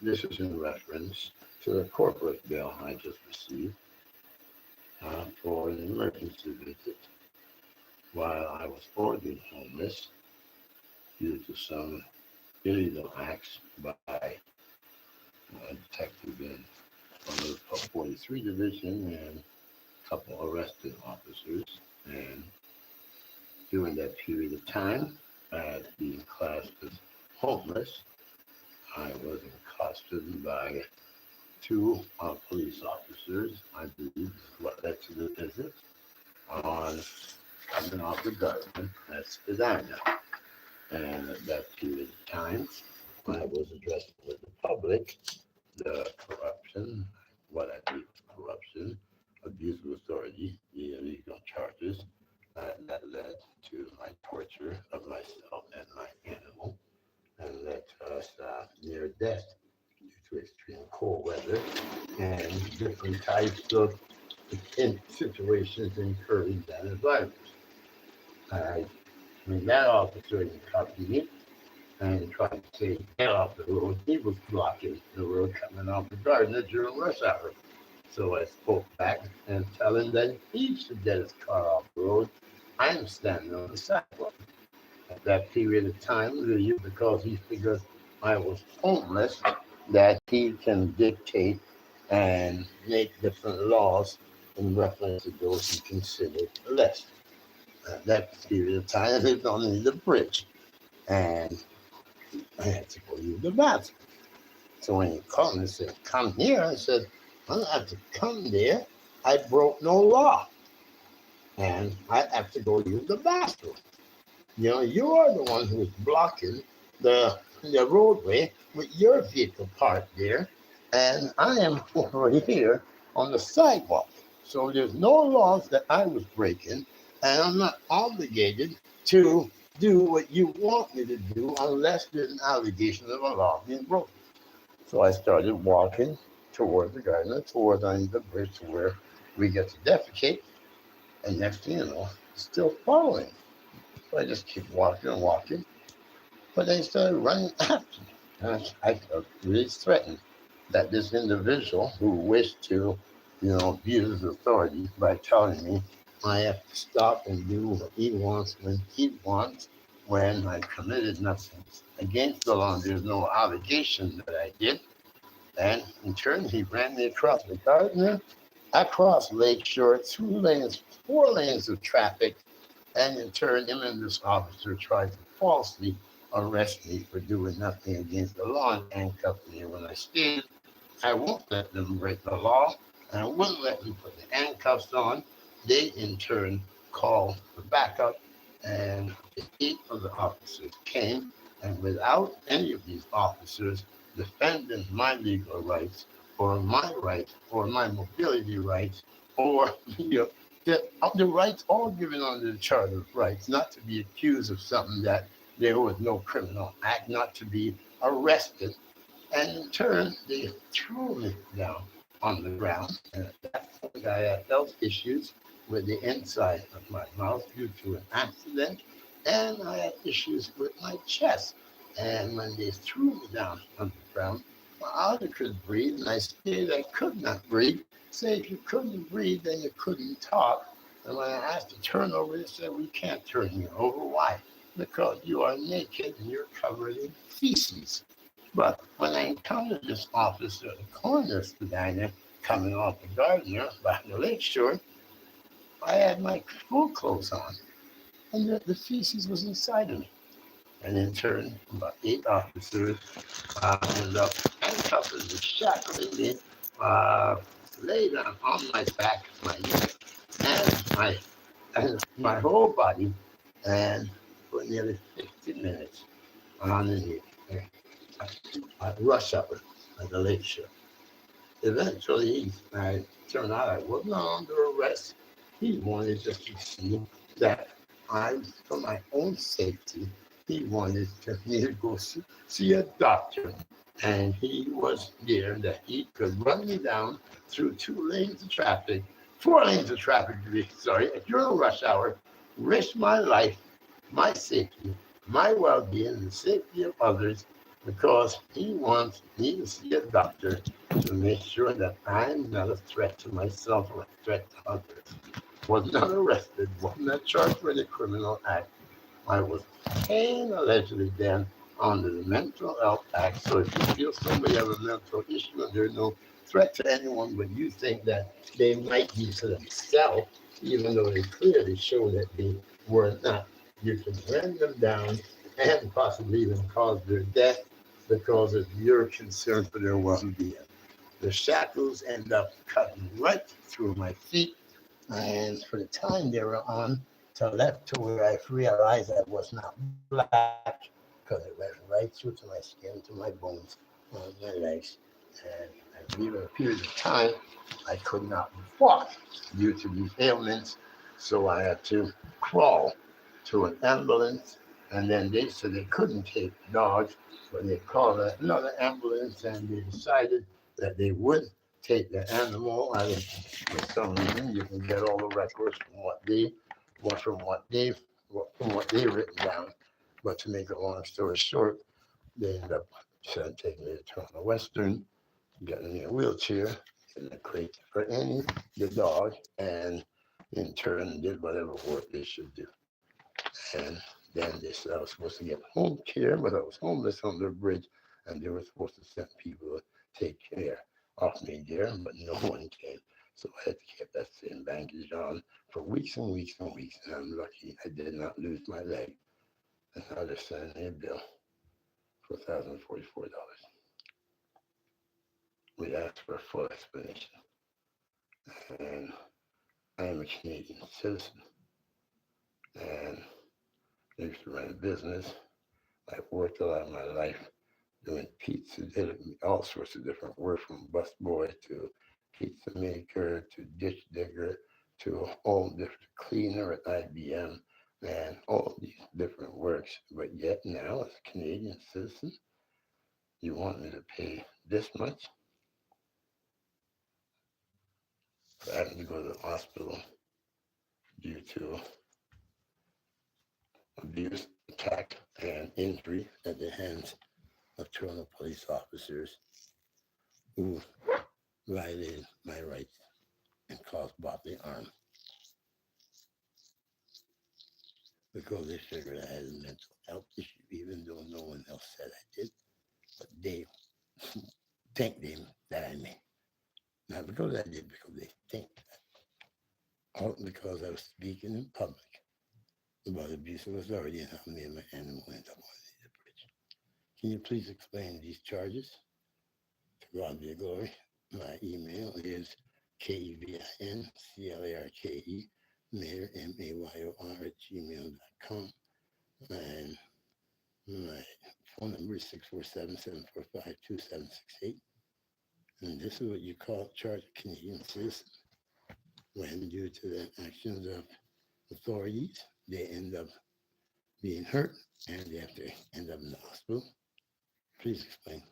This is in reference to the corporate bill I just received for an emergency visit while I was ordered homeless due to some illegal acts by a detective in 43 Division and a couple arrested officers. And during that period of time, as being classed as homeless, I was accosted by two police officers. I believe what led to the visit on coming off the government. That's Spadina. And at that period of time, I was addressing with the public the corruption, what I believe was corruption, abuse of authority, the illegal charges that led to my torture of myself and my animal, and led to us near death due to extreme cold weather and different types of situations incurring that environment. I when that officer cuffed me and tried to say, get off the road, he was blocking the road coming off the garden during rush hour. So I spoke back and tell him that he should get his car off the road. I'm standing on the sidewalk. At that period of time, because he figures I was homeless, that he can dictate and make different laws in reference to those he considered less. At that period of time, I lived on the bridge, and I had to go use the bathroom. So when he called and said, come here, I said, I don't have to come there. I broke no law, and I have to go use the bathroom. You are the one who's blocking the roadway with your vehicle parked there, and I am over here on the sidewalk. So there's no laws that I was breaking, and I'm not obligated to do what you want me to do unless there's an allegation of a law being broken. So I started walking toward the garden, toward the bridge to where we get to defecate, and next thing you know, still following. So I just keep walking and walking. But they started running after me. And I felt really threatened that this individual who wished to, abuse his authority by telling me I have to stop and do what he wants when he wants, when I committed nothing against the law. There's no allegation that I did. And in turn, he ran me across the garden, across Lakeshore, 2 lanes, 4 lanes of traffic, and in turn, him and this officer tried to falsely arrest me for doing nothing against the law and handcuff me. And when I stated I won't let them break the law and I wouldn't let them put the handcuffs on, they in turn called for backup, and the 8 of the officers came, and without any of these officers defending my legal rights or my rights or my mobility rights or the rights all given under the Charter of Rights, not to be accused of something that there was no criminal act, not to be arrested. And in turn, they threw me down on the ground. And at that point, I had health issues with the inside of my mouth due to an accident, and I had issues with my chest. And when they threw me down on the ground, I could breathe, and I stated I could not breathe. Say if you couldn't breathe, then you couldn't talk. And when I asked to turn over, they said, we can't turn you over. Why? Because you are naked and you're covered in feces. But when I encountered this officer at the corner of the diner coming off the Gardner by the lakeshore, I had my full clothes on, and the feces was inside of me. And in turn, about 8 officers ended up handcuffing and shackling me, uh, laid on my back, my neck, and my whole body, and for nearly 50 minutes on the rush hour at the lakeshore. Eventually, I turned out I wasn't under arrest. He wanted just to see that for my own safety, he wanted me to go see a doctor. And he was there that he could run me down through 2 lanes of traffic, 4 lanes of traffic, to be sorry, during rush hour, risk my life, my safety, my well-being, and the safety of others, because he wants me to see a doctor to make sure that I'm not a threat to myself or a threat to others. Was not arrested, was not charged with a criminal act. I was paying allegedly then under the Mental Health Act. So if you feel somebody has a mental issue and there's no threat to anyone, but you think that they might be to themselves, even though they clearly show that they were not, you can run them down and possibly even cause their death because of your concern for their well-being. The shackles end up cutting right through my feet, and for the time they were on, to left to where I realized I was not black because it went right through to my skin, to my bones, on my legs. And even a period of time, I could not walk due to these ailments. So I had to crawl to an ambulance. And then they said they couldn't take dogs, but they called another ambulance and they decided that they would take the animal. For some reason, you can get all the records from what they written down. But to make a long story short, they ended up taking me to Toronto Western, getting me a wheelchair in a crate for Annie, the dog, and in turn did whatever work they should do. And then they said I was supposed to get home care, but I was homeless on the bridge, and they were supposed to send people to take care of me there, but no one came. So I had to keep that same bandage on for weeks and weeks and weeks, and I'm lucky I did not lose my leg. And now they're sending me a bill for $1,044. We asked for a full explanation. And I am a Canadian citizen, and I used to run a business. I've worked a lot of my life doing pizza, did all sorts of different work from busboy to pizza maker to ditch digger to all different cleaner at IBM and all these different works. But yet now, as a Canadian citizen, you want me to pay this much for having to go to the hospital due to abuse, attack, and injury at the hands of Toronto police officers who violated my rights and caused bodily harm because they figured I had a mental health issue, even though no one else said I did. But they think that I may. Not because I did, because they think that. All because I was speaking in public about abuse of authority and how me and my animal ended up on the bridge. Can you please explain these charges? To God be the glory. My email is KEVINCLARKE, Mayor, MAYOR at gmail.com. And my phone number is 647-745-2768. And this is what you call charge a Canadian citizen when, due to the actions of authorities, they end up being hurt and they have to end up in the hospital. Please explain.